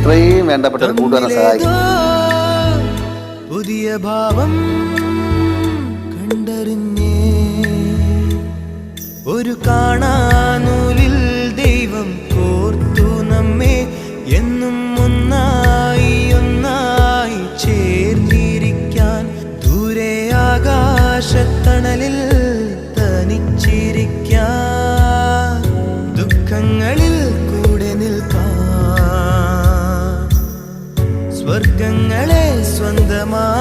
ഇത്രയും വേണ്ടപ്പെട്ട ഒരു കൂട്ടുകാരനെ സഹായിക്കും. പുതിയ ഭാവം കണ്ടറിഞ്ഞേ ഒരു കാണാനൂലിൽ ദൈവം കോർത്തു നമ്മെ എന്നും ഒന്നായി ഒന്നായി ചേർന്നിരിക്കാൻ. ദൂരെ ആകാശത്തണലിൽ തനിച്ചിരിക്കാൻ, ദുഃഖങ്ങളിൽ കൂടെ നിൽക്കാൻ, സ്വർഗങ്ങളെ സ്വന്തമായി